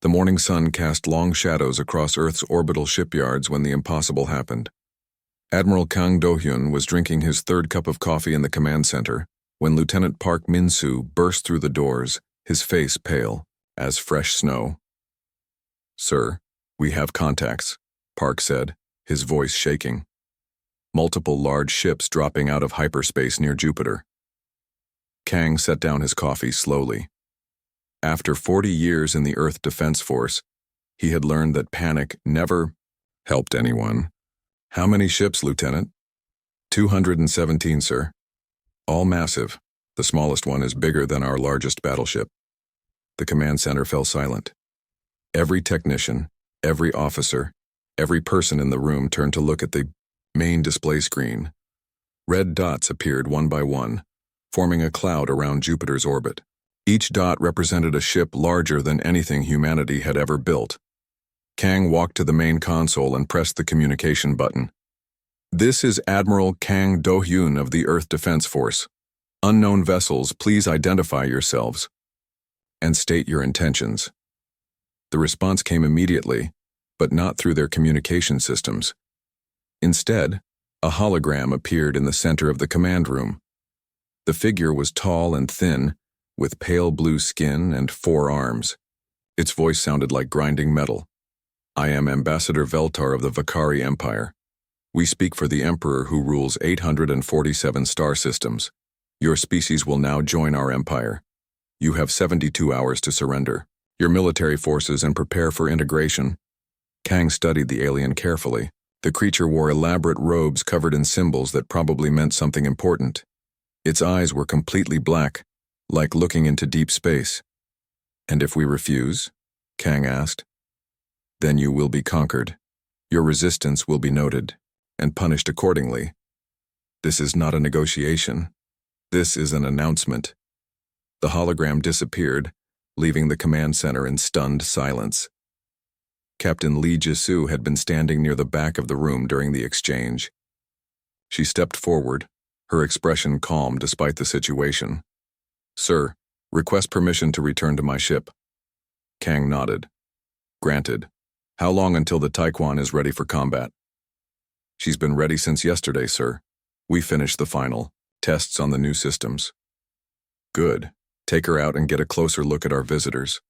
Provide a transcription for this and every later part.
The morning sun cast long shadows across Earth's orbital shipyards when the impossible happened. Admiral Kang Do-hyun was drinking his third cup of coffee in the command center when Lieutenant Park Min-soo burst through the doors, his face pale as fresh snow. "Sir, we have contacts," Park said, his voice shaking. "Multiple large ships dropping out of hyperspace near Jupiter." Kang set down his coffee slowly. After 40 years in the Earth Defense Force, he had learned that panic never helped anyone. "How many ships, Lieutenant?" 217, sir. All massive. The smallest one is bigger than our largest battleship." The command center fell silent. Every technician, every officer, every person in the room turned to look at the main display screen. Red dots appeared one by one, forming a cloud around Jupiter's orbit. Each dot represented a ship larger than anything humanity had ever built. Kang walked to the main console and pressed the communication button. "This is Admiral Kang Do-hyun of the Earth Defense Force. Unknown vessels, please identify yourselves and state your intentions." The response came immediately, but not through their communication systems. Instead, a hologram appeared in the center of the command room. The figure was tall and thin, with pale blue skin and 4 arms. Its voice sounded like grinding metal. "I am Ambassador Veltar of the Vakari Empire. We speak for the Emperor who rules 847 star systems. Your species will now join our empire. You have 72 hours to surrender your military forces and prepare for integration." Kang studied the alien carefully. The creature wore elaborate robes covered in symbols that probably meant something important. Its eyes were completely black, like looking into deep space. "And if we refuse?" Kang asked. "Then you will be conquered. Your resistance will be noted and punished accordingly. This is not a negotiation. This is an announcement." The hologram disappeared, leaving the command center in stunned silence. Captain Lee Ji-soo had been standing near the back of the room during the exchange. She stepped forward, her expression calm despite the situation. "Sir, request permission to return to my ship." Kang nodded. "Granted. How long until the Taekwon is ready for combat?" "She's been ready since yesterday, sir. We finished the final tests on the new systems." "Good. Take her out and get a closer look at our visitors.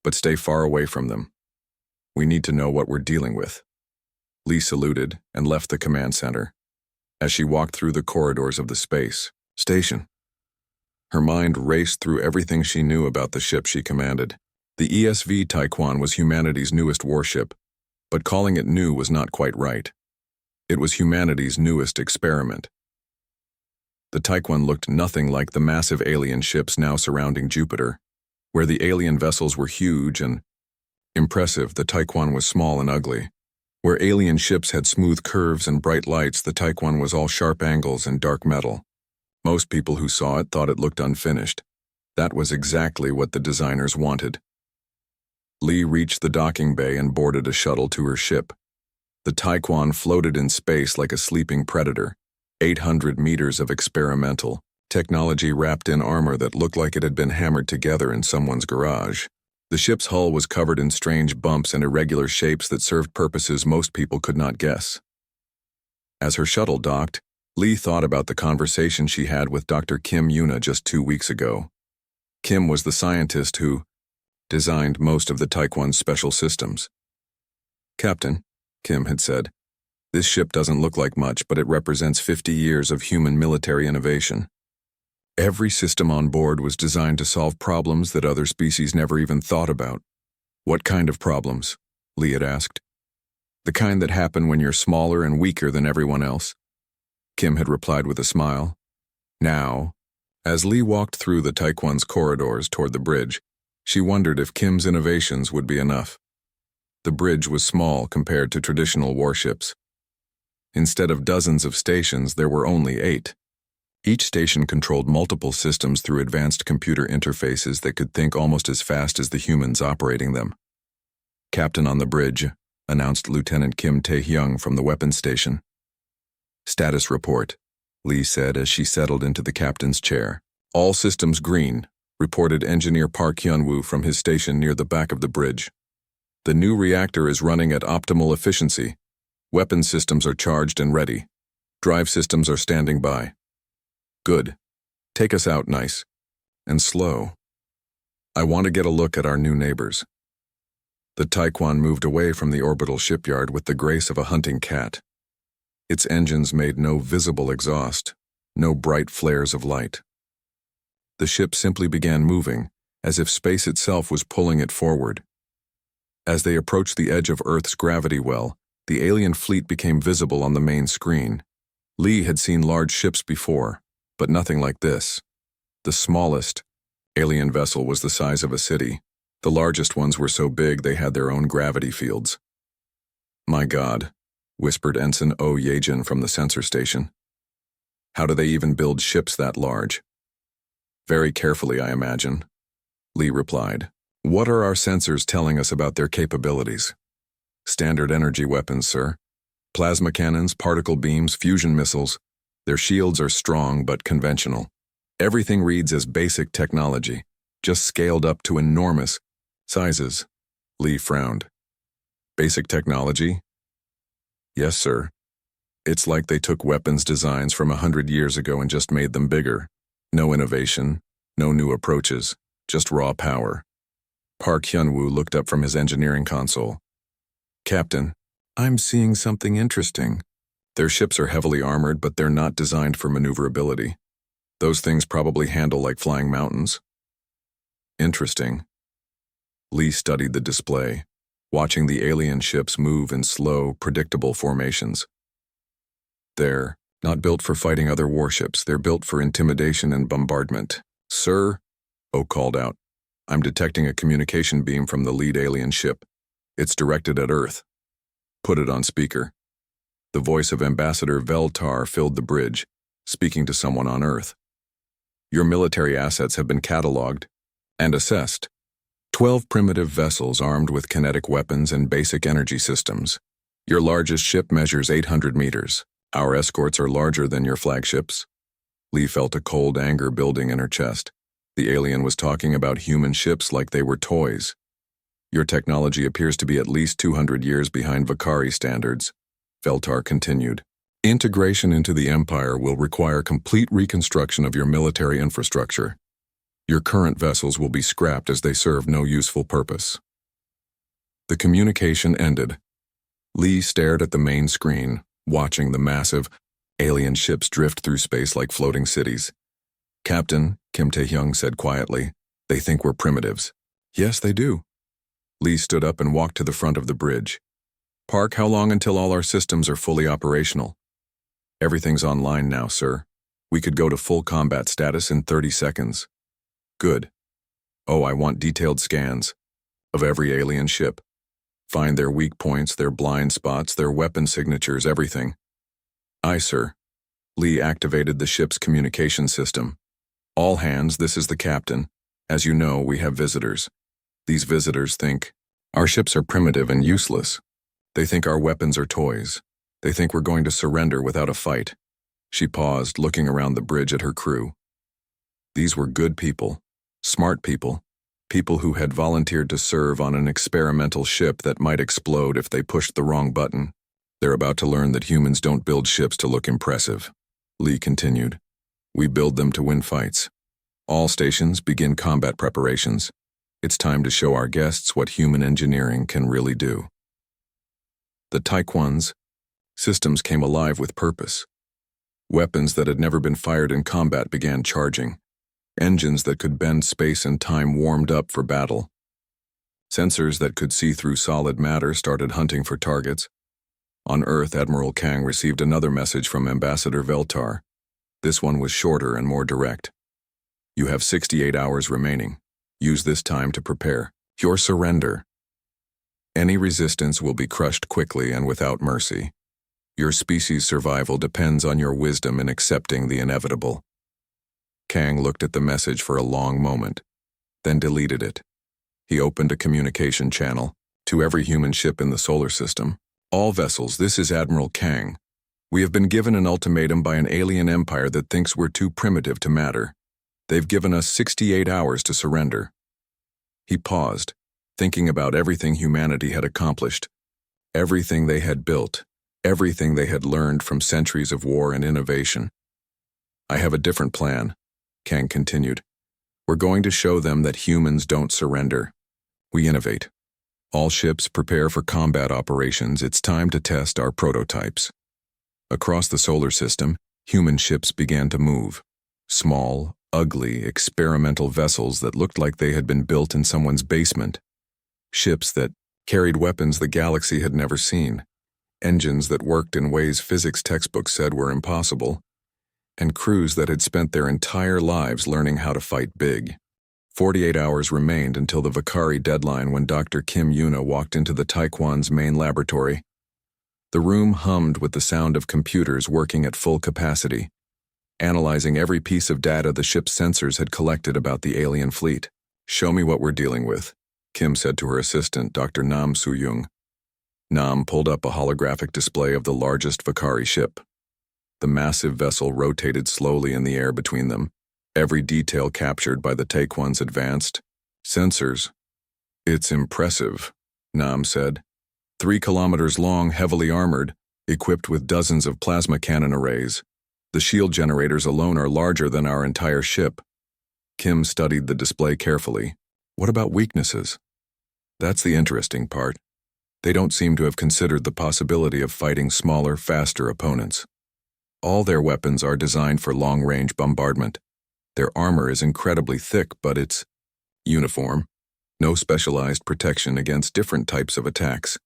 But stay far away from them. We need to know what we're dealing with." Lee saluted and left the command center. As she walked through the corridors of the space station, her mind raced through everything she knew about the ship she commanded. The ESV Taekwon was humanity's newest warship, but calling it new was not quite right. It was humanity's newest experiment. The Taekwon looked nothing like the massive alien ships now surrounding Jupiter. Where the alien vessels were huge and impressive, the Taekwon was small and ugly. Where alien ships had smooth curves and bright lights, the Taekwon was all sharp angles and dark metal. Most people who saw it thought it looked unfinished. That was exactly what the designers wanted. Lee reached the docking bay and boarded a shuttle to her ship. The Taekwon floated in space like a sleeping predator, 800 meters of experimental technology wrapped in armor that looked like it had been hammered together in someone's garage. The ship's hull was covered in strange bumps and irregular shapes that served purposes most people could not guess. As her shuttle docked, Lee thought about the conversation she had with Dr. Kim Yuna just 2 weeks ago. Kim was the scientist who designed most of the Taekwon's special systems. "Captain," Kim had said, "this ship doesn't look like much, but it represents 50 years of human military innovation. Every system on board was designed to solve problems that other species never even thought about." "What kind of problems?" Lee had asked. "The kind that happen when you're smaller and weaker than everyone else," Kim had replied with a smile. Now, as Lee walked through the Taekwon's corridors toward the bridge, she wondered if Kim's innovations would be enough. The bridge was small compared to traditional warships. Instead of dozens of stations, there were only 8. Each station controlled multiple systems through advanced computer interfaces that could think almost as fast as the humans operating them. "Captain on the bridge," announced Lieutenant Kim Tae-hyung from the weapons station. "Status report," Lee said as she settled into the captain's chair. "All systems green," reported Engineer Park Hyun-woo from his station near the back of the bridge. The new reactor is running at optimal efficiency. Weapon systems are charged and ready. Drive systems are standing by. Good. Take us out nice. And slow. I want to get a look at our new neighbors. The Taekwon moved away from the orbital shipyard with the grace of a hunting cat. Its engines made no visible exhaust, no bright flares of light. The ship simply began moving, as if space itself was pulling it forward. As they approached the edge of Earth's gravity well, the alien fleet became visible on the main screen. Lee had seen large ships before, but nothing like this. The smallest alien vessel was the size of a city. The largest ones were so big they had their own gravity fields. "My God," whispered Ensign O. Yejin from the sensor station. "How do they even build ships that large?" "Very carefully, I imagine," Lee replied. "What are our sensors telling us about their capabilities?" "Standard energy weapons, sir. Plasma cannons, particle beams, fusion missiles. Their shields are strong but conventional. Everything reads as basic technology, just scaled up to enormous sizes." Lee frowned. "Basic technology?" "Yes, sir. It's like they took weapons designs from 100 years ago and just made them bigger. No innovation, no new approaches, just raw power." Park Hyun-woo looked up from his engineering console. "Captain, I'm seeing something interesting. Their ships are heavily armored, but they're not designed for maneuverability. Those things probably handle like flying mountains." "Interesting." Lee studied the display, watching the alien ships move in slow, predictable formations. "They're not built for fighting other warships. They're built for intimidation and bombardment." "Sir," O called out, "I'm detecting a communication beam from the lead alien ship. It's directed at Earth." "Put it on speaker." The voice of Ambassador Veltar filled the bridge, speaking to someone on Earth. "Your military assets have been cataloged and assessed. 12 primitive vessels armed with kinetic weapons and basic energy systems. Your largest ship measures 800 meters. Our escorts are larger than your flagships." Lee felt a cold anger building in her chest. The alien was talking about human ships like they were toys. "Your technology appears to be at least 200 years behind Vakari standards," Veltar continued. "Integration into the Empire will require complete reconstruction of your military infrastructure. Your current vessels will be scrapped as they serve no useful purpose." The communication ended. Lee stared at the main screen, watching the massive alien ships drift through space like floating cities. "Captain," Kim Tae-hyung said quietly, "they think we're primitives." "Yes, they do." Lee stood up and walked to the front of the bridge. "Park, how long until all our systems are fully operational?" "Everything's online now, sir. We could go to full combat status in 30 seconds. "Good. Oh, I want detailed scans of every alien ship. Find their weak points, their blind spots, their weapon signatures, everything." "Aye, sir." Lee activated the ship's communication system. "All hands, this is the captain. As you know, we have visitors. These visitors think our ships are primitive and useless. They think our weapons are toys. They think we're going to surrender without a fight." She paused, looking around the bridge at her crew. These were good people. Smart people, people who had volunteered to serve on an experimental ship that might explode if they pushed the wrong button. "They're about to learn that humans don't build ships to look impressive," Lee continued. "We build them to win fights. All stations begin combat preparations. It's time to show our guests what human engineering can really do." The Taekwon's systems came alive with purpose. Weapons that had never been fired in combat began charging. Engines that could bend space and time warmed up for battle. Sensors that could see through solid matter started hunting for targets. On Earth, Admiral Kang received another message from Ambassador Veltar. This one was shorter and more direct. "You have 68 hours remaining. Use this time to prepare your surrender. Any resistance will be crushed quickly and without mercy. Your species' survival depends on your wisdom in accepting the inevitable." Kang looked at the message for a long moment, then deleted it. He opened a communication channel to every human ship in the solar system. "All vessels, this is Admiral Kang. We have been given an ultimatum by an alien empire that thinks we're too primitive to matter. They've given us 68 hours to surrender." He paused, thinking about everything humanity had accomplished, everything they had built, everything they had learned from centuries of war and innovation. "I have a different plan," Kang continued. "We're going to show them that humans don't surrender. We innovate. All ships prepare for combat operations. It's time to test our prototypes." Across the solar system, human ships began to move. Small, ugly, experimental vessels that looked like they had been built in someone's basement. Ships that carried weapons the galaxy had never seen. Engines that worked in ways physics textbooks said were impossible. And crews that had spent their entire lives learning how to fight big. 48 hours remained until the Vakari deadline when Dr. Kim Yuna walked into the Taekwon's main laboratory. The room hummed with the sound of computers working at full capacity, analyzing every piece of data the ship's sensors had collected about the alien fleet. "Show me what we're dealing with," Kim said to her assistant, Dr. Nam Soo-young. Nam pulled up a holographic display of the largest Vakari ship. The massive vessel rotated slowly in the air between them, every detail captured by the Taekwon's advanced sensors. "It's impressive," Nam said. 3 kilometers long, heavily armored, equipped with dozens of plasma cannon arrays. The shield generators alone are larger than our entire ship. Kim studied the display carefully. "What about weaknesses?" "That's the interesting part. They don't seem to have considered the possibility of fighting smaller, faster opponents. All their weapons are designed for long-range bombardment. Their armor is incredibly thick, but it's uniform. No specialized protection against different types of attacks."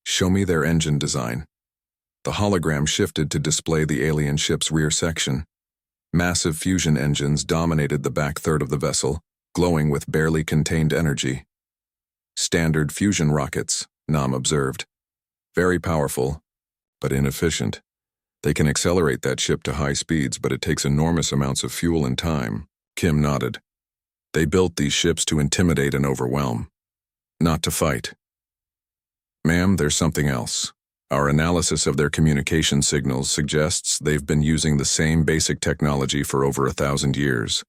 "Show me their engine design." The hologram shifted to display the alien ship's rear section. Massive fusion engines dominated the back third of the vessel, glowing with barely contained energy. "Standard fusion rockets," Nam observed. "Very powerful, but inefficient. They can accelerate that ship to high speeds, but it takes enormous amounts of fuel and time." Kim nodded. "They built these ships to intimidate and overwhelm, not to fight." "Ma'am, there's something else. Our analysis of their communication signals suggests they've been using the same basic technology for over 1,000 years.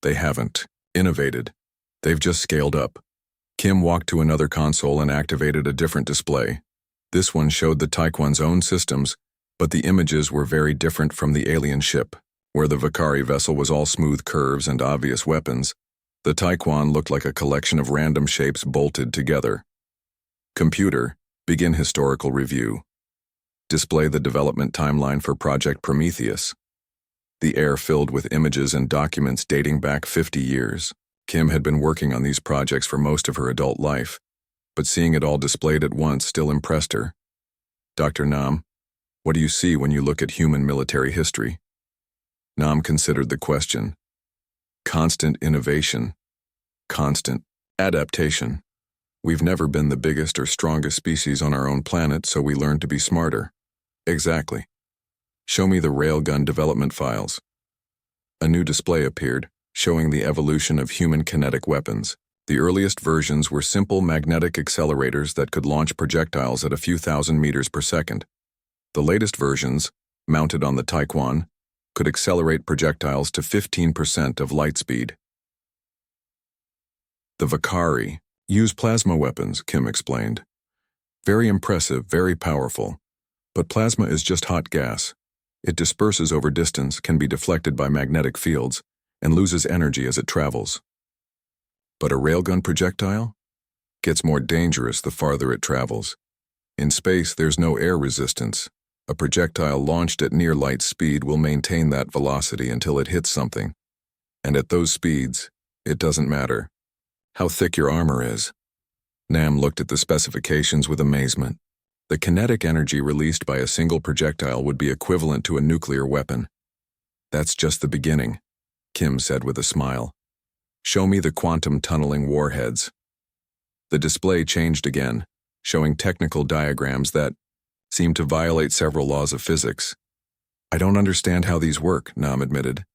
They haven't innovated. They've just scaled up." Kim walked to another console and activated a different display. This one showed the Taekwon's own systems, but the images were very different from the alien ship. Where the Vakari vessel was all smooth curves and obvious weapons, the Taekwon looked like a collection of random shapes bolted together. "Computer, begin historical review. Display the development timeline for Project Prometheus." The air filled with images and documents dating back 50 years. Kim had been working on these projects for most of her adult life, but seeing it all displayed at once still impressed her. "Dr. Nam, what do you see when you look at human military history?" Nam considered the question. "Constant innovation. Constant adaptation. We've never been the biggest or strongest species on our own planet, so we learned to be smarter." "Exactly. Show me the railgun development files." A new display appeared, showing the evolution of human kinetic weapons. The earliest versions were simple magnetic accelerators that could launch projectiles at a few thousand meters per second. The latest versions, mounted on the Taekwon, could accelerate projectiles to 15% of light speed. "The Vakari use plasma weapons," Kim explained. "Very impressive, very powerful. But plasma is just hot gas. It disperses over distance, can be deflected by magnetic fields, and loses energy as it travels. But a railgun projectile gets more dangerous the farther it travels. In space, there's no air resistance. A projectile launched at near light speed will maintain that velocity until it hits something. And at those speeds, it doesn't matter how thick your armor is." Nam looked at the specifications with amazement. The kinetic energy released by a single projectile would be equivalent to a nuclear weapon. "That's just the beginning," Kim said with a smile. "Show me the quantum tunneling warheads." The display changed again, showing technical diagrams that seemed to violate several laws of physics. "I don't understand how these work," Nam admitted.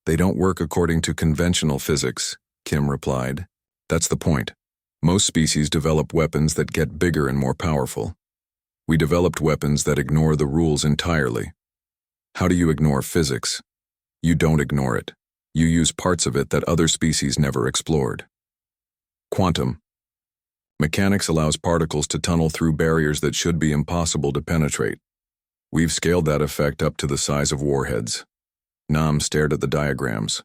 "They don't work according to conventional physics," Kim replied. "That's the point. Most species develop weapons that get bigger and more powerful. We developed weapons that ignore the rules entirely. How do you ignore physics? You don't ignore it. You use parts of it that other species never explored. Quantum. Mechanics allows particles to tunnel through barriers that should be impossible to penetrate. We've scaled that effect up to the size of warheads. Nam stared at the diagrams.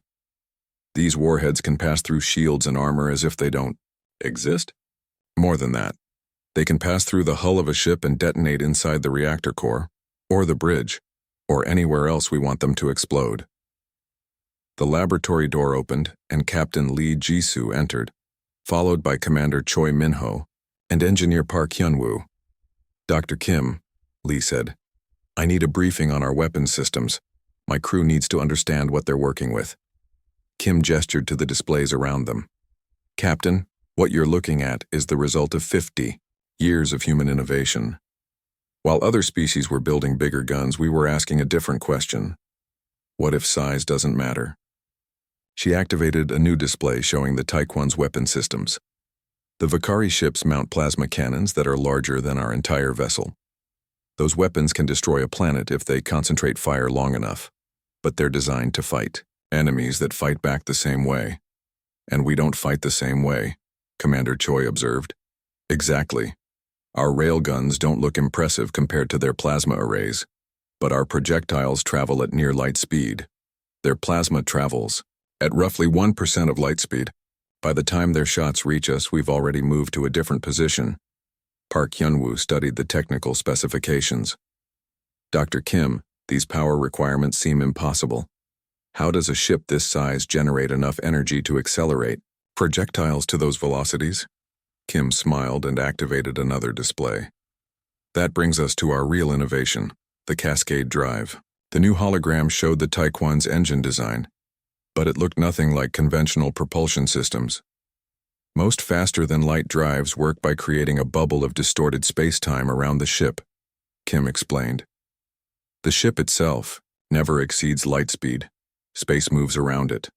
These warheads can pass through shields and armor as if they don't exist? More than that. They can pass through the hull of a ship and detonate inside the reactor core, or the bridge, or anywhere else we want them to explode. The laboratory door opened, and Captain Lee Jisoo entered, followed by Commander Choi Minho and Engineer Park Hyunwoo. "Dr. Kim," Lee said, "I need a briefing on our weapons systems. My crew needs to understand what they're working with." Kim gestured to the displays around them. "Captain, what you're looking at is the result of 50 years of human innovation. While other species were building bigger guns, we were asking a different question. What if size doesn't matter?" She activated a new display showing the Taekwon's weapon systems. The Vakari ships mount plasma cannons that are larger than our entire vessel. Those weapons can destroy a planet if they concentrate fire long enough, but they're designed to fight enemies that fight back the same way. "And we don't fight the same way," Commander Choi observed. "Exactly. Our railguns don't look impressive compared to their plasma arrays, but our projectiles travel at near light speed. Their plasma travels at roughly 1% of light speed. By the time their shots reach us, we've already moved to a different position." Park Hyunwoo studied the technical specifications. "Dr. Kim, these power requirements seem impossible. How does a ship this size generate enough energy to accelerate projectiles to those velocities?" Kim smiled and activated another display. "That brings us to our real innovation, the Cascade Drive." The new hologram showed the Taekwon's engine design, but it looked nothing like conventional propulsion systems. Most faster-than-light drives work by creating a bubble of distorted space-time around the ship, Kim explained. The ship itself never exceeds light speed. Space moves around it.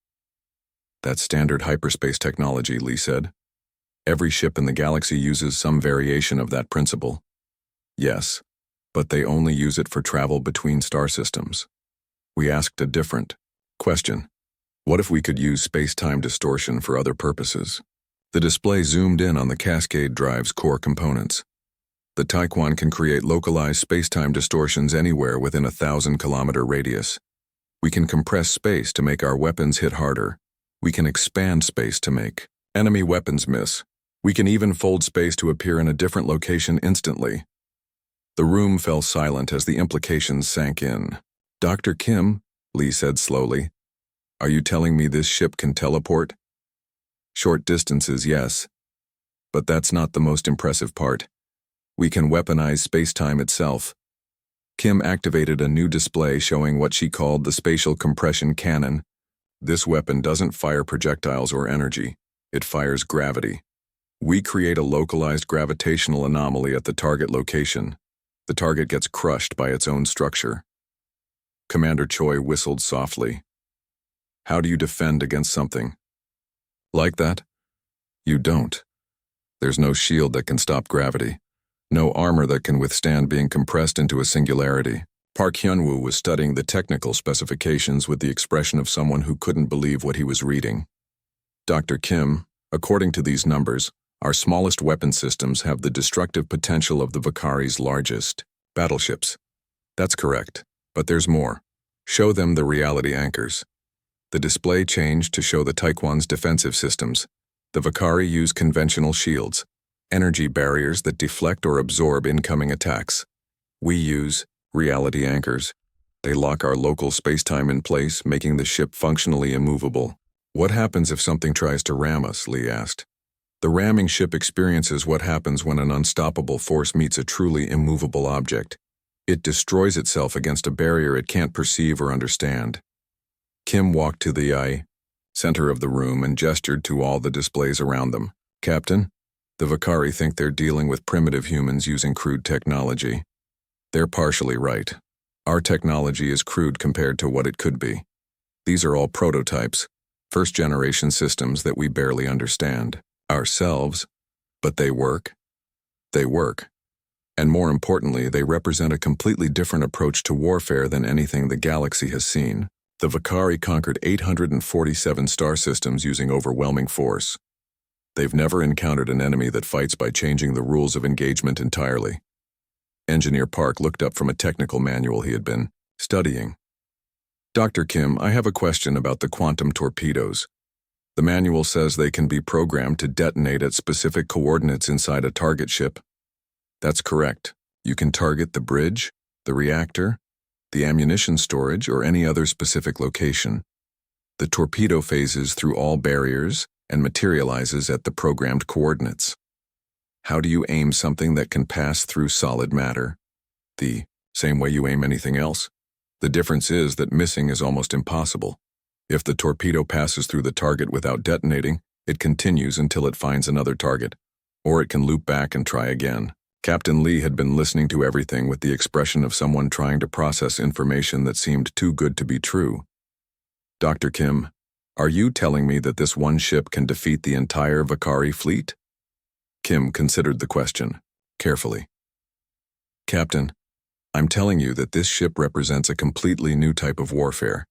"That's standard hyperspace technology," Lee said. "Every ship in the galaxy uses some variation of that principle." "Yes, but they only use it for travel between star systems." We asked a different question. What if we could use space-time distortion for other purposes? The display zoomed in on the Cascade Drive's core components. The Taekwon can create localized space-time distortions anywhere within a 1,000-kilometer radius. We can compress space to make our weapons hit harder. We can expand space to make enemy weapons miss. We can even fold space to appear in a different location instantly. The room fell silent as the implications sank in. "Dr. Kim," Lee said slowly, "are you telling me this ship can teleport?" "Short distances, yes. But that's not the most impressive part. We can weaponize space-time itself." Kim activated a new display showing what she called the Spatial Compression Cannon. "This weapon doesn't fire projectiles or energy. It fires gravity. We create a localized gravitational anomaly at the target location. The target gets crushed by its own structure." Commander Choi whistled softly. "How do you defend against something like that?" "You don't. There's no shield that can stop gravity. No armor that can withstand being compressed into a singularity." Park Hyunwoo was studying the technical specifications with the expression of someone who couldn't believe what he was reading. "Dr. Kim, according to these numbers, our smallest weapon systems have the destructive potential of the Vakari's largest battleships." "That's correct, but there's more. Show them the reality anchors." The display changed to show the Taekwon's defensive systems. The Vakari use conventional shields, energy barriers that deflect or absorb incoming attacks. We use reality anchors. They lock our local space-time in place, making the ship functionally immovable. "What happens if something tries to ram us?" Lee asked. "The ramming ship experiences what happens when an unstoppable force meets a truly immovable object. It destroys itself against a barrier it can't perceive or understand." Kim walked to the center of the room and gestured to all the displays around them. "Captain, the Vakari think they're dealing with primitive humans using crude technology. They're partially right. Our technology is crude compared to what it could be. These are all prototypes, first-generation systems that we barely understand ourselves, but they work. They work. And more importantly, they represent a completely different approach to warfare than anything the galaxy has seen. The Vakari conquered 847 star systems using overwhelming force. They've never encountered an enemy that fights by changing the rules of engagement entirely. Engineer Park looked up from a technical manual he had been studying. Dr. Kim, I have a question about the quantum torpedoes. The manual says they can be programmed to detonate at specific coordinates inside a target ship. That's correct. You can target the bridge, the reactor, the ammunition storage, or any other specific location. The torpedo phases through all barriers and materializes at the programmed coordinates. How do you aim something that can pass through solid matter? The same way you aim anything else. The difference is that missing is almost impossible. If the torpedo passes through the target without detonating, it continues until it finds another target, or it can loop back and try again. Captain Lee had been listening to everything with the expression of someone trying to process information that seemed too good to be true. Dr. Kim, are you telling me that this one ship can defeat the entire Vakari fleet? Kim considered the question carefully. Captain, I'm telling you that this ship represents a completely new type of warfare.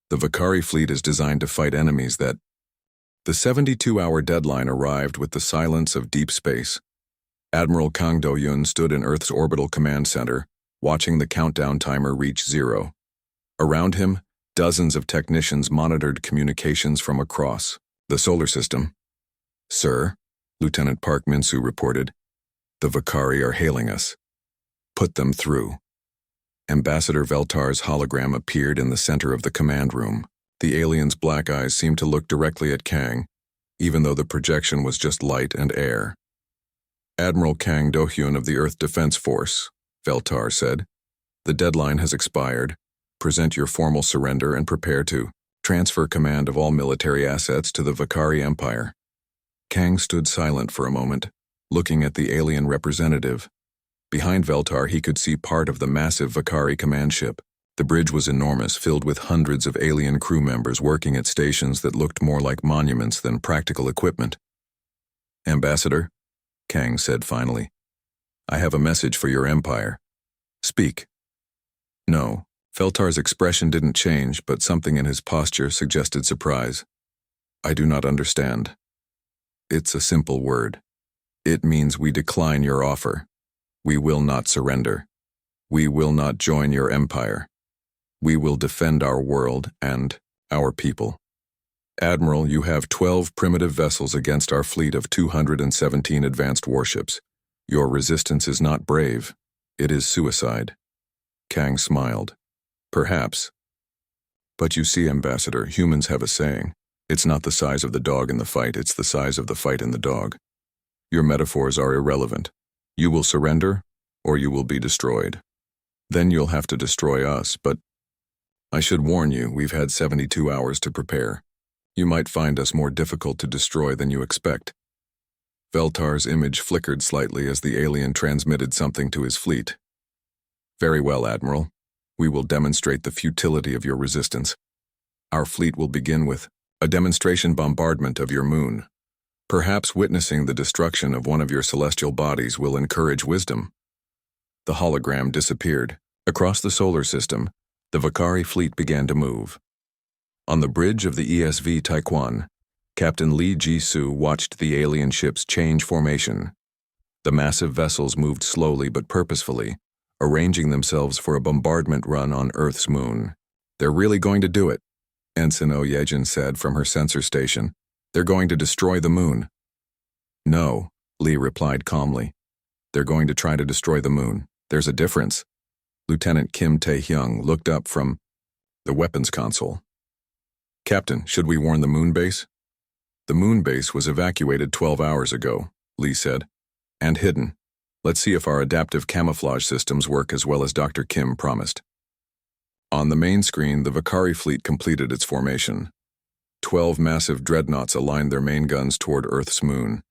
The Vakari fleet is designed to fight enemies that... The 72-hour deadline arrived with the silence of deep space. Admiral Kang Do-yun stood in Earth's orbital command center, watching the countdown timer reach 0. Around him, dozens of technicians monitored communications from across the solar system. Sir, Lieutenant Park Min-soo reported, the Vakari are hailing us. Put them through. Ambassador Veltar's hologram appeared in the center of the command room. The alien's black eyes seemed to look directly at Kang, even though the projection was just light and air. Admiral Kang Do-hyun of the Earth Defense Force, Veltar said, the deadline has expired. Present your formal surrender and prepare to transfer command of all military assets to the Vakari Empire. Kang stood silent for a moment, looking at the alien representative. Behind Veltar, he could see part of the massive Vakari command ship. The bridge was enormous, filled with hundreds of alien crew members working at stations that looked more like monuments than practical equipment. Ambassador, Kang said finally, I have a message for your empire. Speak. No, Veltar's expression didn't change, but something in his posture suggested surprise. I do not understand. It's a simple word. It means we decline your offer. We will not surrender. We will not join your empire. We will defend our world and our people. Admiral, you have 12 primitive vessels against our fleet of 217 advanced warships. Your resistance is not brave. It is suicide. Kang smiled. Perhaps. But you see, Ambassador, humans have a saying. It's not the size of the dog in the fight, it's the size of the fight in the dog. Your metaphors are irrelevant. You will surrender, or you will be destroyed. Then you'll have to destroy us, but I should warn you, we've had 72 hours to prepare. You might find us more difficult to destroy than you expect. Veltar's image flickered slightly as the alien transmitted something to his fleet. Very well, Admiral. We will demonstrate the futility of your resistance. Our fleet will begin with a demonstration bombardment of your moon. Perhaps witnessing the destruction of one of your celestial bodies will encourage wisdom. The hologram disappeared. Across the solar system, the Vakari fleet began to move. On the bridge of the ESV Taekwon, Captain Lee Ji-soo watched the alien ships change formation. The massive vessels moved slowly but purposefully, arranging themselves for a bombardment run on Earth's moon. They're really going to do it, Ensign Oh Yejin said from her sensor station. They're going to destroy the moon. No, Lee replied calmly. They're going to try to destroy the moon. There's a difference. Lieutenant Kim Tae-hyung looked up from the weapons console. Captain, should we warn the moon base? The moon base was evacuated 12 hours ago, Lee said, and hidden. Let's see if our adaptive camouflage systems work as well as Dr. Kim promised. On the main screen, the Vakari fleet completed its formation. 12 massive dreadnoughts aligned their main guns toward Earth's moon.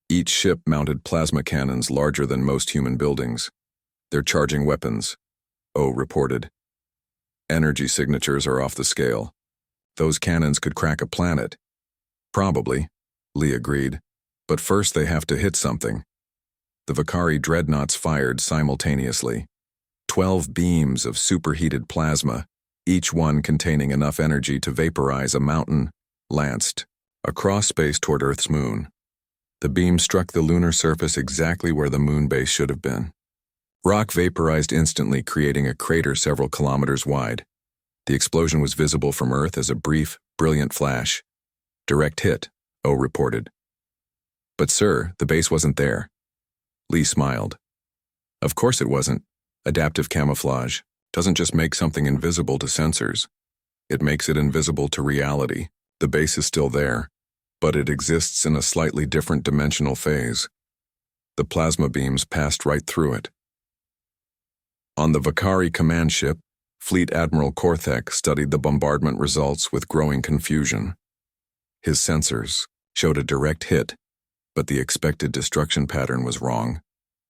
Each ship mounted plasma cannons larger than most human buildings. They're charging weapons, Oh reported. Energy signatures are off the scale. Those cannons could crack a planet. Probably, Lee agreed, but first they have to hit something. The Vakari dreadnoughts fired simultaneously. 12 beams of superheated plasma, each one containing enough energy to vaporize a mountain, lanced across space toward Earth's moon. The beam struck the lunar surface exactly where the moon base should have been. Rock vaporized instantly, creating a crater several kilometers wide. The explosion was visible from Earth as a brief, brilliant flash. Direct hit, O reported. But sir, the base wasn't there. Lee smiled. Of course it wasn't. Adaptive camouflage doesn't just make something invisible to sensors. It makes it invisible to reality. The base is still there, but it exists in a slightly different dimensional phase. The plasma beams passed right through it. On the Vakari command ship, Fleet Admiral Korthek studied the bombardment results with growing confusion. His sensors showed a direct hit, but the expected destruction pattern was wrong.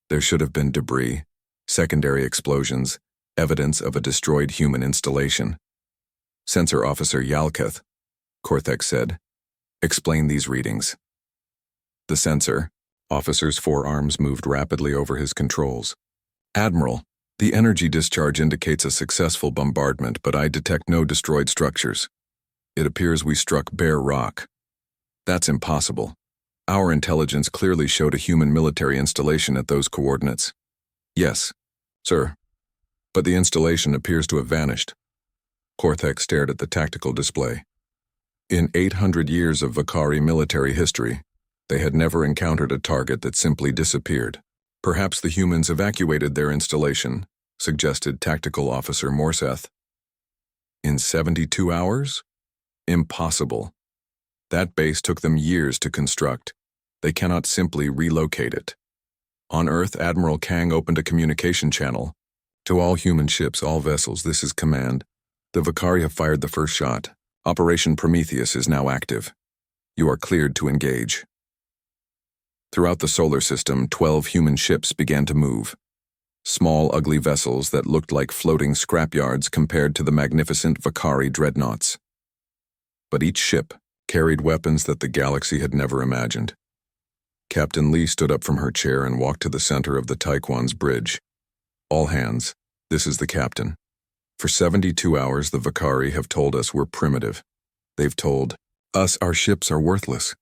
There should have been debris, secondary explosions, evidence of a destroyed human installation. Sensor Officer Yalketh, Korthek said, explain these readings. The sensor officer's forearms moved rapidly over his controls. Admiral, the energy discharge indicates a successful bombardment, but I detect no destroyed structures. It appears we struck bare rock. That's impossible. Our intelligence clearly showed a human military installation at those coordinates. Yes, sir. But the installation appears to have vanished. Korthek stared at the tactical display. In 800 years of Vakari military history, they had never encountered a target that simply disappeared. Perhaps the humans evacuated their installation, suggested Tactical Officer Morseth. In 72 hours? Impossible. That base took them years to construct. They cannot simply relocate it. On Earth, Admiral Kang opened a communication channel. To all human ships, all vessels, this is command. The Vakari have fired the first shot. Operation Prometheus is now active. You are cleared to engage. Throughout the solar system, 12 human ships began to move. Small, ugly vessels that looked like floating scrapyards compared to the magnificent Vakari dreadnoughts. But each ship carried weapons that the galaxy had never imagined. Captain Lee stood up from her chair and walked to the center of the Taekwon's bridge. All hands, this is the captain. For 72 hours, the Vakari have told us we're primitive. They've told us our ships are worthless.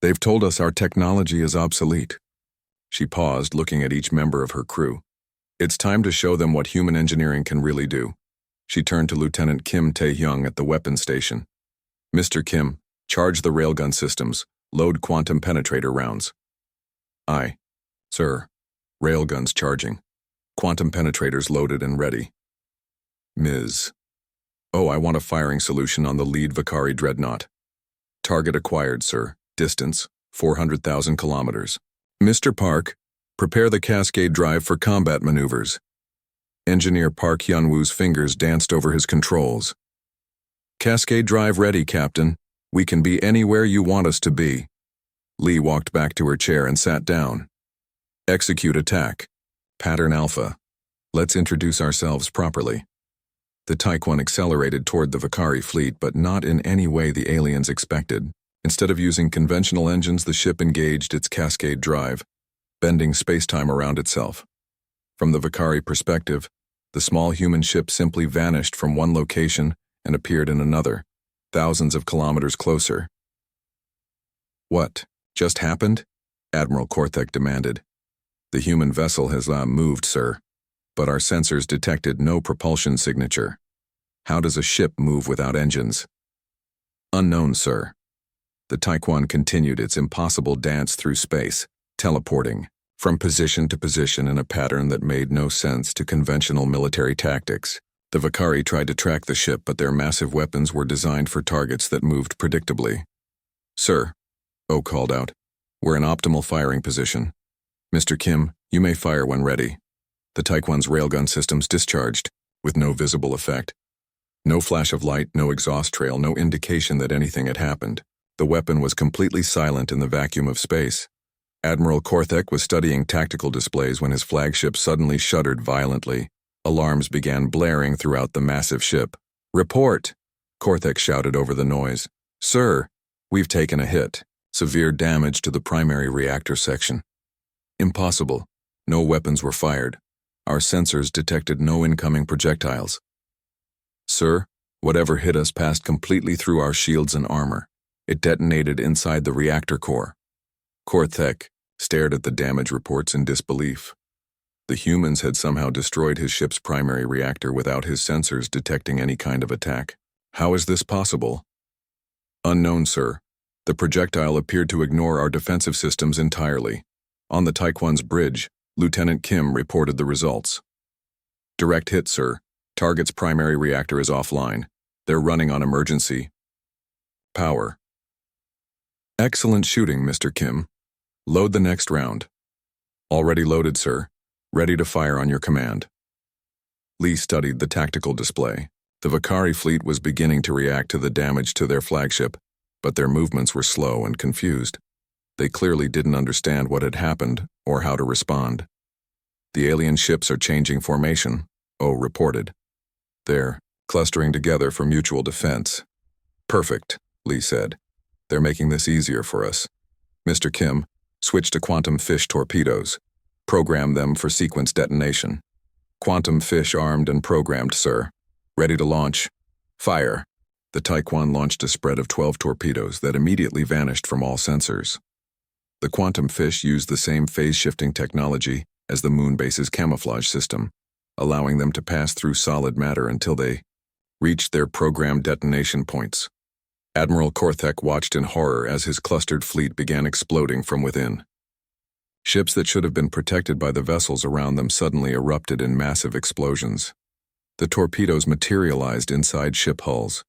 They've told us our technology is obsolete. She paused, looking at each member of her crew. It's time to show them what human engineering can really do. She turned to Lieutenant Kim Tae-hyung at the weapons station. Mr. Kim, charge the railgun systems. Load quantum penetrator rounds. Aye. Sir. Railguns charging. Quantum penetrators loaded and ready. Ms. Oh, I want a firing solution on the lead Vakari dreadnought. Target acquired, sir. Distance, 400,000 kilometers. Mr. Park, prepare the cascade drive for combat maneuvers. Engineer Park Hyun-woo's fingers danced over his controls. Cascade drive ready, Captain. We can be anywhere you want us to be. Lee walked back to her chair and sat down. Execute attack. Pattern Alpha. Let's introduce ourselves properly. The Taekwon accelerated toward the Vakari fleet, but not in any way the aliens expected. Instead of using conventional engines, the ship engaged its cascade drive, bending spacetime around itself. From the Vakari perspective, the small human ship simply vanished from one location and appeared in another, thousands of kilometers closer. What just happened? Admiral Korthek demanded. The human vessel has moved, sir, but our sensors detected no propulsion signature. How does a ship move without engines? Unknown, sir. The Taekwon continued its impossible dance through space, teleporting from position to position in a pattern that made no sense to conventional military tactics. The Vakari tried to track the ship, but their massive weapons were designed for targets that moved predictably. Sir, O called out, we're in optimal firing position. Mr. Kim, you may fire when ready. The Taekwon's railgun systems discharged, with no visible effect. No flash of light, no exhaust trail, no indication that anything had happened. The weapon was completely silent in the vacuum of space. Admiral Korthek was studying tactical displays when his flagship suddenly shuddered violently. Alarms began blaring throughout the massive ship. Report! Korthek shouted over the noise. Sir, we've taken a hit. Severe damage to the primary reactor section. Impossible. No weapons were fired. Our sensors detected no incoming projectiles. Sir, whatever hit us passed completely through our shields and armor. It detonated inside the reactor core. Korthek stared at the damage reports in disbelief. The humans had somehow destroyed his ship's primary reactor without his sensors detecting any kind of attack. How is this possible? Unknown, sir. The projectile appeared to ignore our defensive systems entirely. On the Taekwon's bridge, Lieutenant Kim reported the results. Direct hit, sir. Target's primary reactor is offline. They're running on emergency power. Excellent shooting, Mr. Kim. Load the next round. Already loaded, sir. Ready to fire on your command. Lee studied the tactical display. The Vakari fleet was beginning to react to the damage to their flagship, but their movements were slow and confused. They clearly didn't understand what had happened or how to respond. The alien ships are changing formation, O reported. They're clustering together for mutual defense. Perfect, Lee said. They're making this easier for us. Mr. Kim, switch to quantum fish torpedoes. Program them for sequence detonation. Quantum fish armed and programmed, sir. Ready to launch. Fire. The Taekwon launched a spread of 12 torpedoes that immediately vanished from all sensors. The quantum fish used the same phase-shifting technology as the moon base's camouflage system, allowing them to pass through solid matter until they reached their programmed detonation points. Admiral Korthek watched in horror as his clustered fleet began exploding from within. Ships that should have been protected by the vessels around them suddenly erupted in massive explosions. The torpedoes materialized inside ship hulls,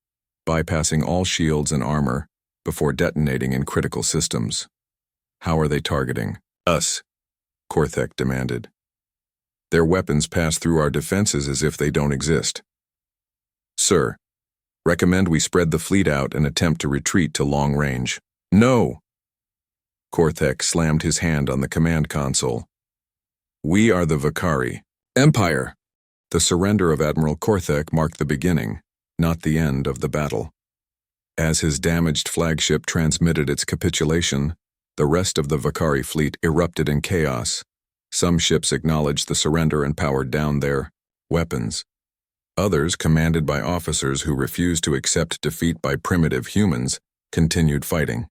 bypassing all shields and armor before detonating in critical systems. How are they targeting us? Korthek demanded. Their weapons pass through our defenses as if they don't exist. Sir, recommend we spread the fleet out and attempt to retreat to long range. No! Korthek slammed his hand on the command console. We are the Vakari. Empire! The surrender of Admiral Korthek marked the beginning, not the end of the battle. As his damaged flagship transmitted its capitulation, the rest of the Vakari fleet erupted in chaos. Some ships acknowledged the surrender and powered down their weapons. Others, commanded by officers who refused to accept defeat by primitive humans, continued fighting.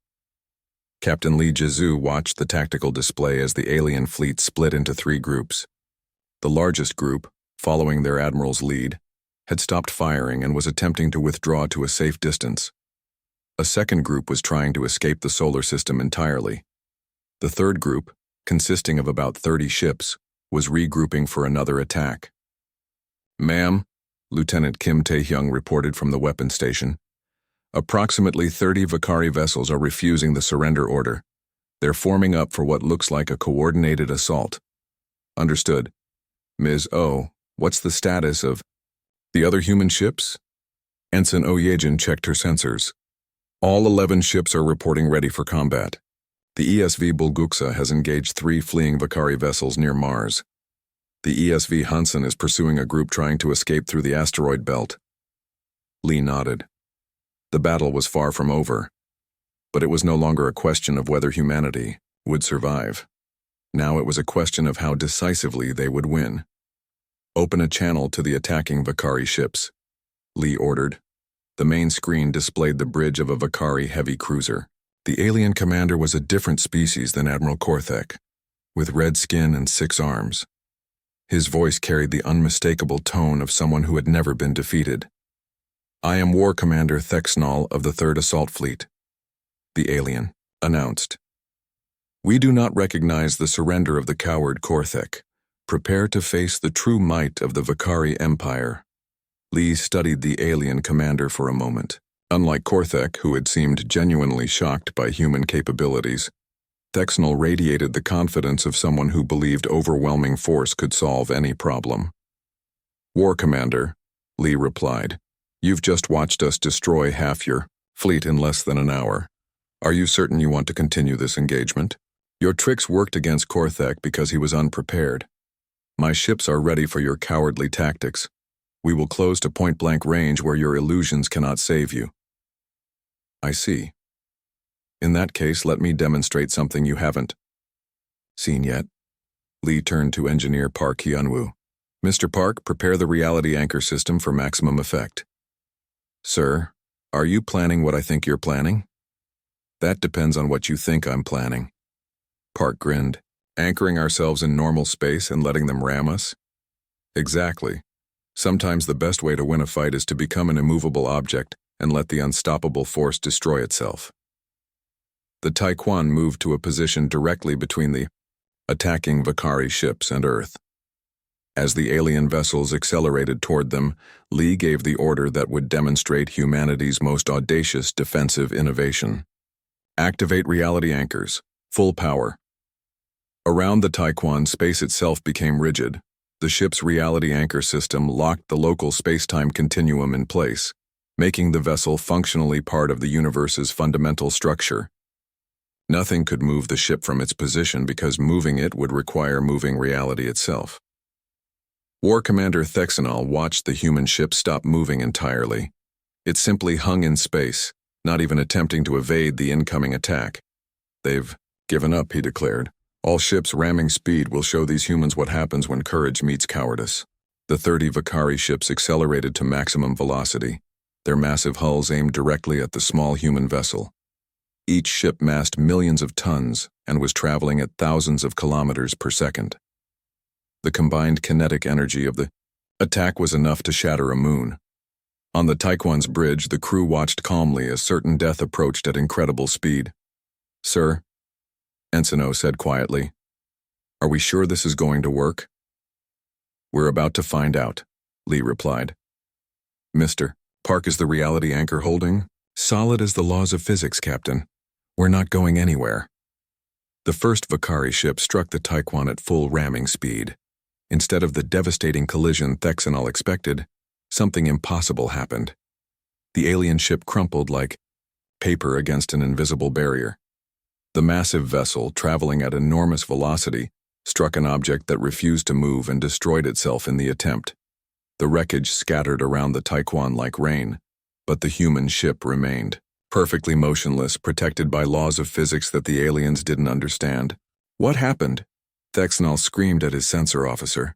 Captain Lee Jizu watched the tactical display as the alien fleet split into 3 groups. The largest group, following their admiral's lead, had stopped firing and was attempting to withdraw to a safe distance. A second group was trying to escape the solar system entirely. The third group, consisting of about 30 ships, was regrouping for another attack. Ma'am, Lieutenant Kim Tae-hyung reported from the weapons station. Approximately 30 Vakari vessels are refusing the surrender order. They're forming up for what looks like a coordinated assault. Understood. Ms. O, what's the status of the other human ships? Ensign Oyejin checked her sensors. All 11 ships are reporting ready for combat. The ESV Bulguksa has engaged 3 fleeing Vakari vessels near Mars. The ESV Hansen is pursuing a group trying to escape through the asteroid belt. Lee nodded. The battle was far from over, but it was no longer a question of whether humanity would survive. Now it was a question of how decisively they would win. Open a channel to the attacking Vakari ships, Lee ordered. The main screen displayed the bridge of a Vakari heavy cruiser. The alien commander was a different species than Admiral Korthek, with red skin and 6 arms. His voice carried the unmistakable tone of someone who had never been defeated. I am War Commander Thexnall of the 3rd Assault Fleet, the alien announced. We do not recognize the surrender of the coward Korthek. Prepare to face the true might of the Vakari Empire. Lee studied the alien commander for a moment. Unlike Korthek, who had seemed genuinely shocked by human capabilities, Thexnall radiated the confidence of someone who believed overwhelming force could solve any problem. War Commander, Lee replied. You've just watched us destroy half your fleet in less than an hour. Are you certain you want to continue this engagement? Your tricks worked against Korthek because he was unprepared. My ships are ready for your cowardly tactics. We will close to point-blank range where your illusions cannot save you. I see. In that case, let me demonstrate something you haven't seen yet. Lee turned to Engineer Park Hyunwoo. Mr. Park, prepare the reality anchor system for maximum effect. Sir, are you planning what I think you're planning? That depends on what you think I'm planning. Park grinned. Anchoring ourselves in normal space and letting them ram us? Exactly. Sometimes the best way to win a fight is to become an immovable object and let the unstoppable force destroy itself. The Taekwon moved to a position directly between the attacking Vakari ships and Earth. As the alien vessels accelerated toward them, Lee gave the order that would demonstrate humanity's most audacious defensive innovation. Activate reality anchors. Full power. Around the Taekwon, space itself became rigid. The ship's reality anchor system locked the local space-time continuum in place, making the vessel functionally part of the universe's fundamental structure. Nothing could move the ship from its position because moving it would require moving reality itself. War Commander Thexanol watched the human ship stop moving entirely. It simply hung in space, not even attempting to evade the incoming attack. They've given up, he declared. All ships ramming speed will show these humans what happens when courage meets cowardice. The 30 Vakari ships accelerated to maximum velocity, their massive hulls aimed directly at the small human vessel. Each ship massed millions of tons and was traveling at thousands of kilometers per second. The combined kinetic energy of the attack was enough to shatter a moon. On the Taekwon's bridge, the crew watched calmly as certain death approached at incredible speed. "Sir," Ensigno said quietly, "are we sure this is going to work?" "We're about to find out," Lee replied. "Mr. Park, is the reality anchor holding?" "Solid as the laws of physics, Captain. We're not going anywhere." The first Vakari ship struck the Taekwon at full ramming speed. Instead of the devastating collision Thexanol expected, something impossible happened. The alien ship crumpled like paper against an invisible barrier. The massive vessel, traveling at enormous velocity, struck an object that refused to move and destroyed itself in the attempt. The wreckage scattered around the Taekwon like rain, but the human ship remained, perfectly motionless, protected by laws of physics that the aliens didn't understand. "What happened?" Thexanol screamed at his sensor officer.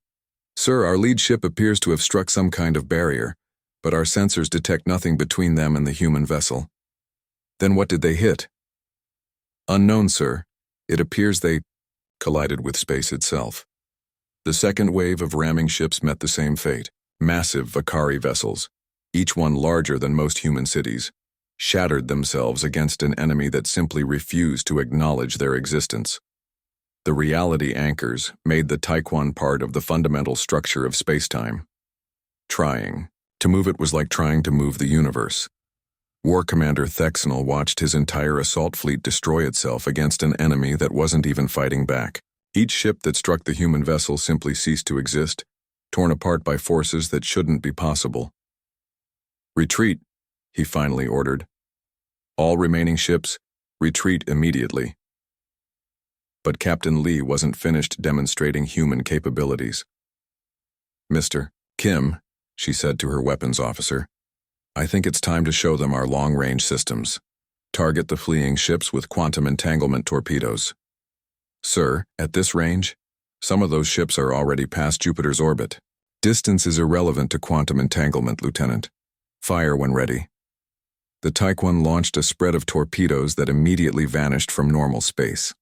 "Sir, our lead ship appears to have struck some kind of barrier, but our sensors detect nothing between them and the human vessel." "Then what did they hit?" "Unknown, sir. It appears they collided with space itself." The second wave of ramming ships met the same fate. Massive Vakari vessels, each one larger than most human cities, shattered themselves against an enemy that simply refused to acknowledge their existence. The reality anchors made the Taekwon part of the fundamental structure of spacetime. Trying to move it was like trying to move the universe. War Commander Thexanol watched his entire assault fleet destroy itself against an enemy that wasn't even fighting back. Each ship that struck the human vessel simply ceased to exist, torn apart by forces that shouldn't be possible. "Retreat," he finally ordered. "All remaining ships, retreat immediately." But Captain Lee wasn't finished demonstrating human capabilities. "Mr. Kim," she said to her weapons officer, "I think it's time to show them our long-range systems. Target the fleeing ships with quantum entanglement torpedoes." "Sir, at this range, some of those ships are already past Jupiter's orbit. Distance is irrelevant to quantum entanglement, Lieutenant. Fire when ready." The Taekwon launched a spread of torpedoes that immediately vanished from normal space.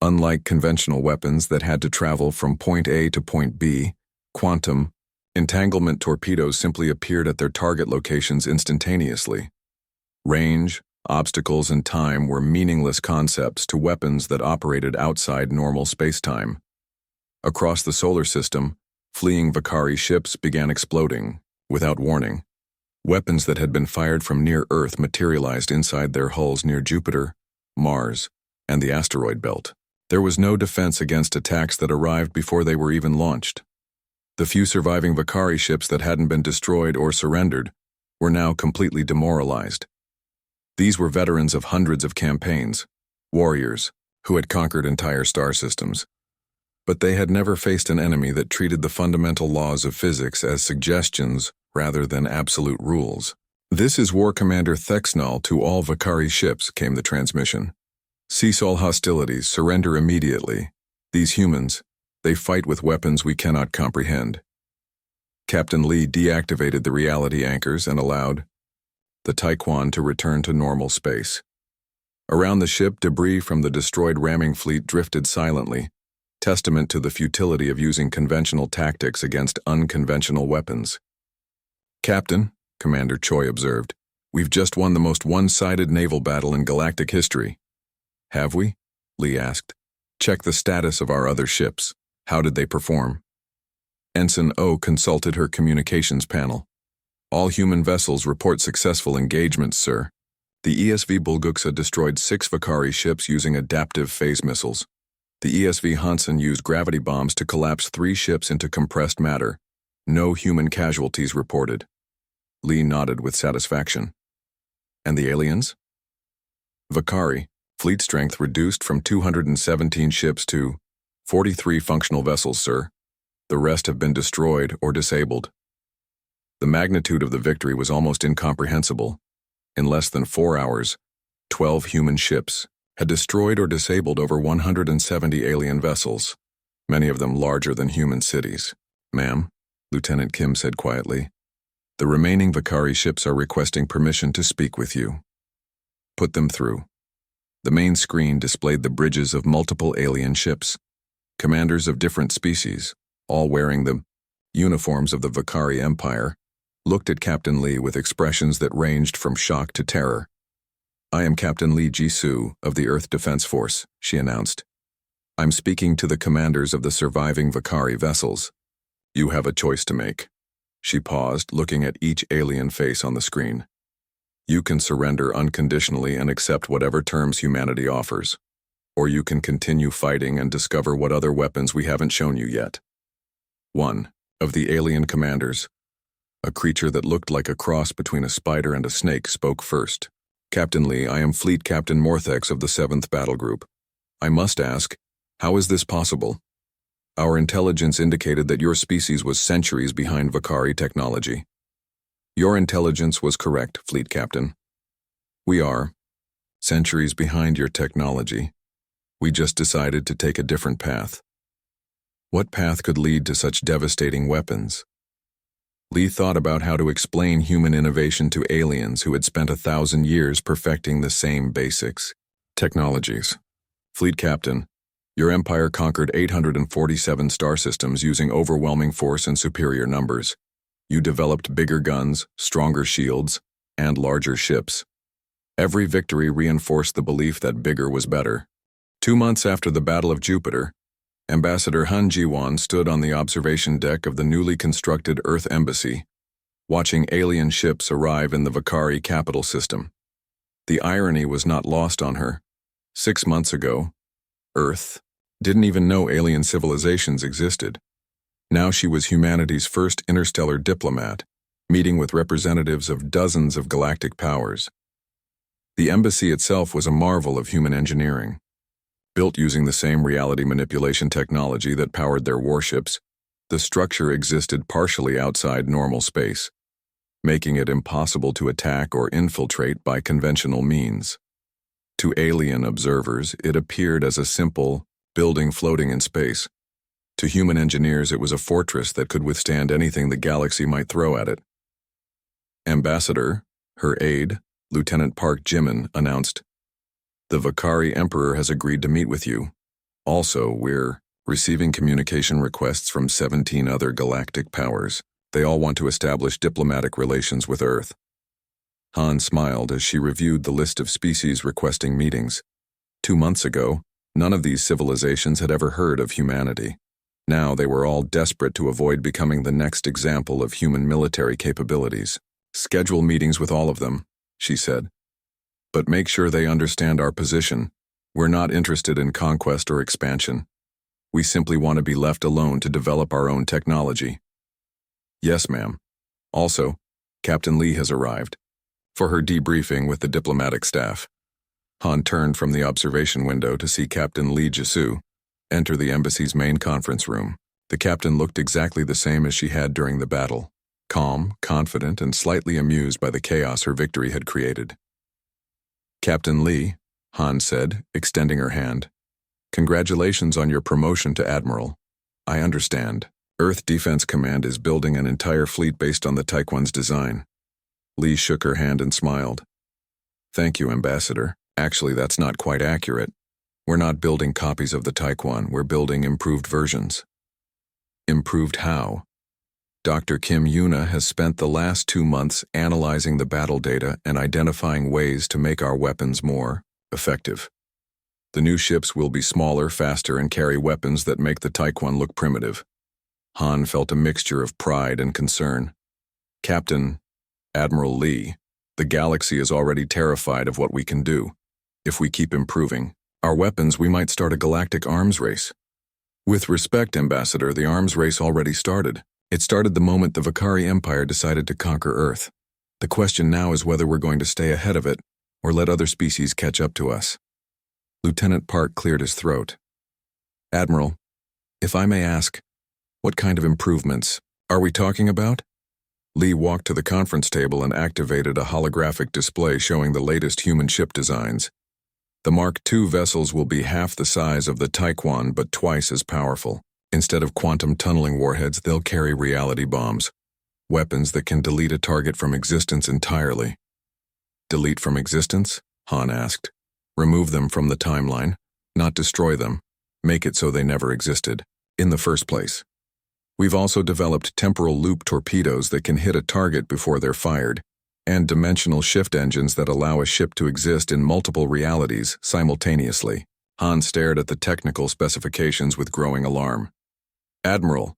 Unlike conventional weapons that had to travel from point A to point B, quantum entanglement torpedoes simply appeared at their target locations instantaneously. Range, obstacles, and time were meaningless concepts to weapons that operated outside normal spacetime. Across the solar system, fleeing Vakari ships began exploding, without warning. Weapons that had been fired from near Earth materialized inside their hulls near Jupiter, Mars, and the asteroid belt. There was no defense against attacks that arrived before they were even launched. The few surviving Vakari ships that hadn't been destroyed or surrendered were now completely demoralized. These were veterans of hundreds of campaigns, warriors who had conquered entire star systems. But they had never faced an enemy that treated the fundamental laws of physics as suggestions rather than absolute rules. "This is War Commander Thexanol to all Vakari ships," came the transmission. "Cease all hostilities, surrender immediately. These humans, they fight with weapons we cannot comprehend." Captain Lee deactivated the reality anchors and allowed the Taekwon to return to normal space. Around the ship, debris from the destroyed ramming fleet drifted silently, testament to the futility of using conventional tactics against unconventional weapons. "Captain," Commander Choi observed, "we've just won the most one-sided naval battle in galactic history." "Have we?" Lee asked. "Check the status of our other ships. How did they perform?" Ensign O consulted her communications panel. "All human vessels report successful engagements, sir. The ESV Bulguksa destroyed 6 Vakari ships using adaptive phase missiles. The ESV Hansen used gravity bombs to collapse 3 ships into compressed matter. No human casualties reported." Lee nodded with satisfaction. "And the aliens?" "Vakari, fleet strength reduced from 217 ships to 43 functional vessels, sir. The rest have been destroyed or disabled." The magnitude of the victory was almost incomprehensible. In less than 4 hours, 12 human ships had destroyed or disabled over 170 alien vessels, many of them larger than human cities. "Ma'am," Lieutenant Kim said quietly, "the remaining Vakari ships are requesting permission to speak with you." "Put them through." The main screen displayed the bridges of multiple alien ships, commanders of different species, all wearing the uniforms of the Vakari Empire, looked at Captain Lee with expressions that ranged from shock to terror. "I am Captain Lee Jisoo of the Earth Defense Force," she announced. "I'm speaking to the commanders of the surviving Vakari vessels. You have a choice to make." She paused, looking at each alien face on the screen. "You can surrender unconditionally and accept whatever terms humanity offers, or you can continue fighting and discover what other weapons we haven't shown you yet." One of the alien commanders, a creature that looked like a cross between a spider and a snake, spoke first. "Captain Lee, I am Fleet Captain Morthex of the 7th Battle Group. I must ask, how is this possible? Our intelligence indicated that your species was centuries behind Vakari technology." "Your intelligence was correct, Fleet Captain. We are centuries behind your technology. We just decided to take a different path." What path could lead to such devastating weapons? Lee thought about how to explain human innovation to aliens who had spent 1,000 years perfecting the same basics. "Technologies. Fleet Captain, your empire conquered 847 star systems using overwhelming force and superior numbers. You developed bigger guns, stronger shields, and larger ships. Every victory reinforced the belief that bigger was better. 2 months after the Battle of Jupiter, Ambassador Han Ji-won stood on the observation deck of the newly constructed Earth Embassy, watching alien ships arrive in the Vakari capital system. The irony was not lost on her. 6 months ago, Earth didn't even know alien civilizations existed. Now she was humanity's first interstellar diplomat, meeting with representatives of dozens of galactic powers. The embassy itself was a marvel of human engineering. Built using the same reality manipulation technology that powered their warships, the structure existed partially outside normal space, making it impossible to attack or infiltrate by conventional means. To alien observers, it appeared as a simple building floating in space. To human engineers, it was a fortress that could withstand anything the galaxy might throw at it. "Ambassador," her aide, Lieutenant Park Jimin, announced, "The Vakari Emperor has agreed to meet with you. Also, we're receiving communication requests from 17 other galactic powers. They all want to establish diplomatic relations with Earth." Han smiled as she reviewed the list of species requesting meetings. 2 months ago, none of these civilizations had ever heard of humanity. Now they were all desperate to avoid becoming the next example of human military capabilities. "Schedule meetings with all of them," she said. "But make sure they understand our position. We're not interested in conquest or expansion. We simply want to be left alone to develop our own technology." "Yes, ma'am. Also, Captain Lee has arrived." For her debriefing with the diplomatic staff, Han turned from the observation window to see Captain Lee Jisoo enter the embassy's main conference room. The captain looked exactly the same as she had during the battle, calm, confident, and slightly amused by the chaos her victory had created. "Captain Lee," Han said, extending her hand, "congratulations on your promotion to Admiral. I understand. Earth Defense Command is building an entire fleet based on the Taekwon's design." Lee shook her hand and smiled. "Thank you, Ambassador. Actually, that's not quite accurate. We're not building copies of the Taekwon, we're building improved versions. Improved how? Dr. Kim Yuna has spent the last 2 months analyzing the battle data and identifying ways to make our weapons more effective. The new ships will be smaller, faster, and carry weapons that make the Taekwon look primitive. Han felt a mixture of pride and concern. Captain, Admiral Lee, the galaxy is already terrified of what we can do. If we keep improving our weapons, we might start a galactic arms race. With respect, Ambassador, the arms race already started. It started the moment the Vakari Empire decided to conquer Earth. The question now is whether we're going to stay ahead of it or let other species catch up to us. Lieutenant Park cleared his throat. Admiral, if I may ask, what kind of improvements are we talking about? Lee walked to the conference table and activated a holographic display showing the latest human ship designs. The Mark II vessels will be half the size of the Taekwon but twice as powerful. Instead of quantum tunneling warheads, they'll carry reality bombs, weapons that can delete a target from existence entirely. Delete from existence? Han asked. Remove them from the timeline, not destroy them. Make it so they never existed in the first place. We've also developed temporal loop torpedoes that can hit a target before they're fired, and dimensional shift engines that allow a ship to exist in multiple realities simultaneously. Han stared at the technical specifications with growing alarm. Admiral,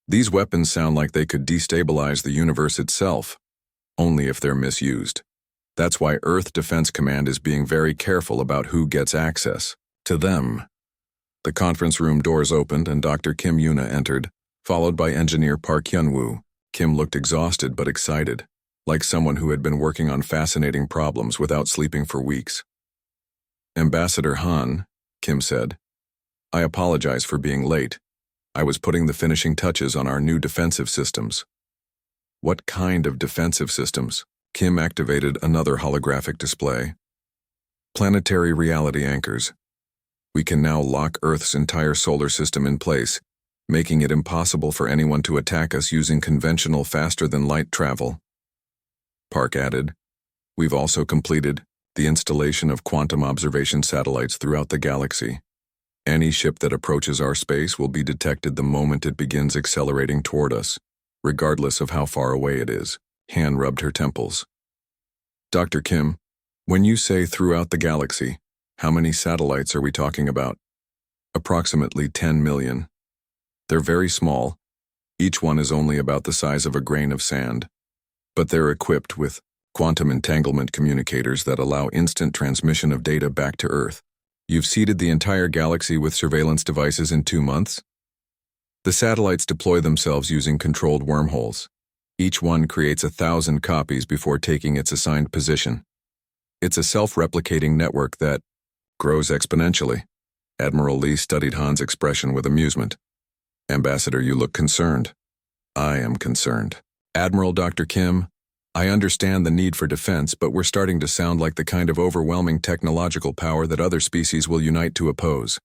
these weapons sound like they could destabilize the universe itself, only if they're misused. That's why Earth Defense Command is being very careful about who gets access to them. The conference room doors opened and Dr. Kim Yuna entered, followed by Engineer Park Hyun-woo. Kim looked exhausted but excited, like someone who had been working on fascinating problems without sleeping for weeks. Ambassador Han, Kim said, I apologize for being late. I was putting the finishing touches on our new defensive systems. What kind of defensive systems? Kim activated another holographic display. Planetary reality anchors. We can now lock Earth's entire solar system in place, making it impossible for anyone to attack us using conventional faster-than-light travel. Park added, we've also completed the installation of quantum observation satellites throughout the galaxy. Any ship that approaches our space will be detected the moment it begins accelerating toward us, regardless of how far away it is. Han rubbed her temples. Dr. Kim, when you say throughout the galaxy, how many satellites are we talking about? Approximately 10 million. They're very small. Each one is only about the size of a grain of sand. But they're equipped with quantum entanglement communicators that allow instant transmission of data back to Earth. You've seeded the entire galaxy with surveillance devices in 2 months? The satellites deploy themselves using controlled wormholes. Each one creates 1,000 copies before taking its assigned position. It's a self-replicating network that grows exponentially. Admiral Lee studied Han's expression with amusement. Ambassador, you look concerned. I am concerned. Admiral Dr. Kim, I understand the need for defense, but we're starting to sound like the kind of overwhelming technological power that other species will unite to oppose.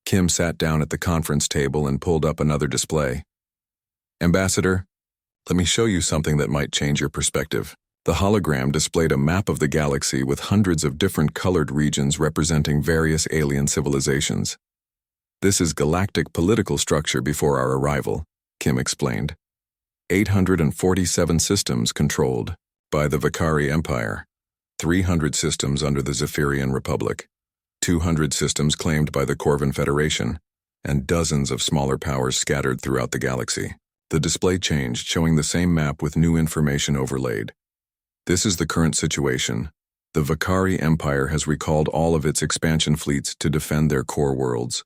Kim sat down at the conference table and pulled up another display. Ambassador, let me show you something that might change your perspective. The hologram displayed a map of the galaxy with hundreds of different colored regions representing various alien civilizations. This is galactic political structure before our arrival, Kim explained. 847 systems controlled by the Vakari Empire, 300 systems under the Zephyrian Republic, 200 systems claimed by the Corvan Federation, and dozens of smaller powers scattered throughout the galaxy. The display changed, showing the same map with new information overlaid. This is the current situation. The Vakari Empire has recalled all of its expansion fleets to defend their core worlds.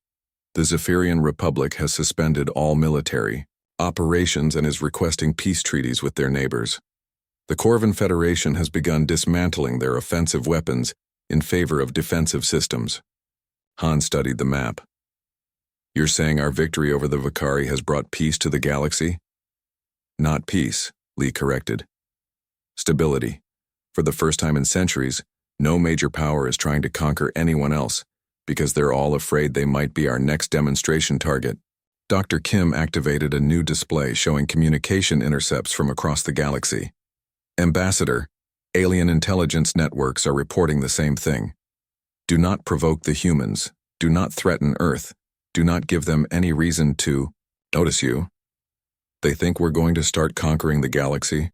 The Zephyrian Republic has suspended all military operations and is requesting peace treaties with their neighbors. The Corvan Federation has begun dismantling their offensive weapons in favor of defensive systems. Han studied the map. You're saying our victory over the Vakari has brought peace to the galaxy? Not peace, Lee corrected. Stability. For the first time in centuries, no major power is trying to conquer anyone else because they're all afraid they might be our next demonstration target. Dr. Kim activated a new display showing communication intercepts from across the galaxy. Ambassador, Alien intelligence networks are reporting the same thing. Do not provoke the humans. Do not threaten Earth. Do not give them any reason to notice you. They think we're going to start conquering the galaxy.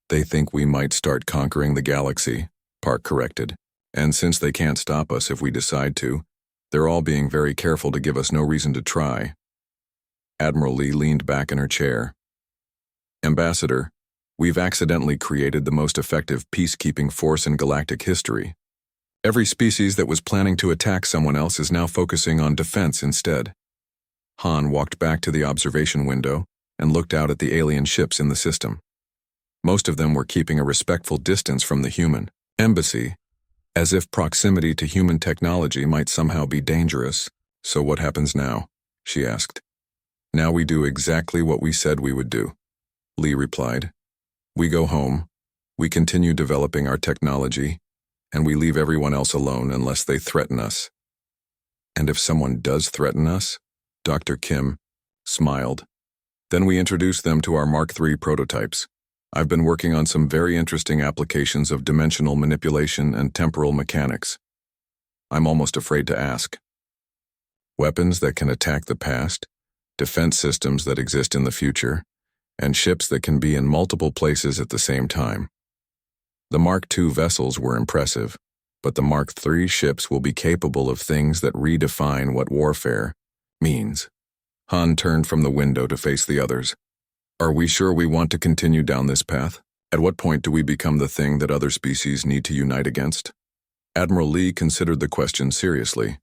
They think we might start conquering the galaxy, Park corrected. And since they can't stop us if we decide to, they're all being very careful to give us no reason to try. Admiral Lee leaned back in her chair. Ambassador, we've accidentally created the most effective peacekeeping force in galactic history. Every species that was planning to attack someone else is now focusing on defense instead. Han walked back to the observation window and looked out at the alien ships in the system. Most of them were keeping a respectful distance from the human embassy, as if proximity to human technology might somehow be dangerous. So what happens now? She asked. Now we do exactly what we said we would do, Lee replied. We go home, we continue developing our technology, and we leave everyone else alone unless they threaten us. And if someone does threaten us, Dr. Kim smiled. Then we introduce them to our Mark III prototypes. I've been working on some very interesting applications of dimensional manipulation and temporal mechanics. I'm almost afraid to ask. Weapons that can attack the past, defense systems that exist in the future, and ships that can be in multiple places at the same time. The Mark II vessels were impressive, but the Mark III ships will be capable of things that redefine what warfare means. Han turned from the window to face the others. Are we sure we want to continue down this path? At what point do we become the thing that other species need to unite against? Admiral Lee considered the question seriously.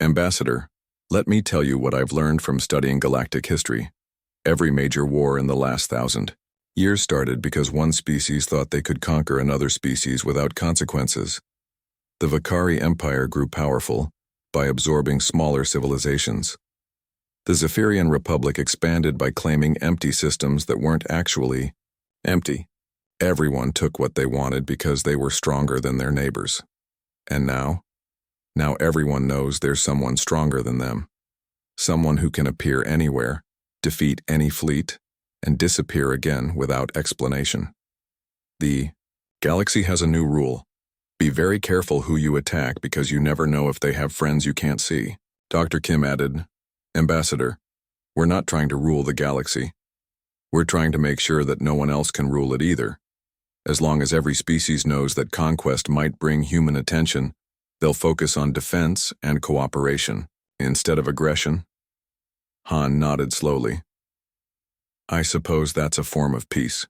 Ambassador, let me tell you what I've learned from studying galactic history. Every major war in the last 1,000 years started because one species thought they could conquer another species without consequences. The Vakari Empire grew powerful by absorbing smaller civilizations. The Zephyrian Republic expanded by claiming empty systems that weren't actually empty. Everyone took what they wanted because they were stronger than their neighbors. And now everyone knows there's someone stronger than them. Someone who can appear anywhere, defeat any fleet, and disappear again without explanation. The galaxy has a new rule. Be very careful who you attack because you never know if they have friends you can't see. Dr. Kim added, Ambassador, we're not trying to rule the galaxy. We're trying to make sure that no one else can rule it either. As long as every species knows that conquest might bring human attention, they'll focus on defense and cooperation instead of aggression. Han nodded slowly. I suppose that's a form of peace.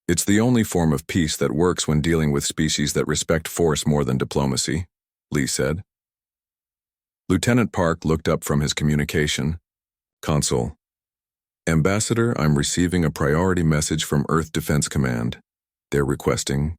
It's the only form of peace that works when dealing with species that respect force more than diplomacy, Lee said. Lieutenant Park looked up from his communication console. Ambassador, I'm receiving a priority message from Earth Defense Command. They're requesting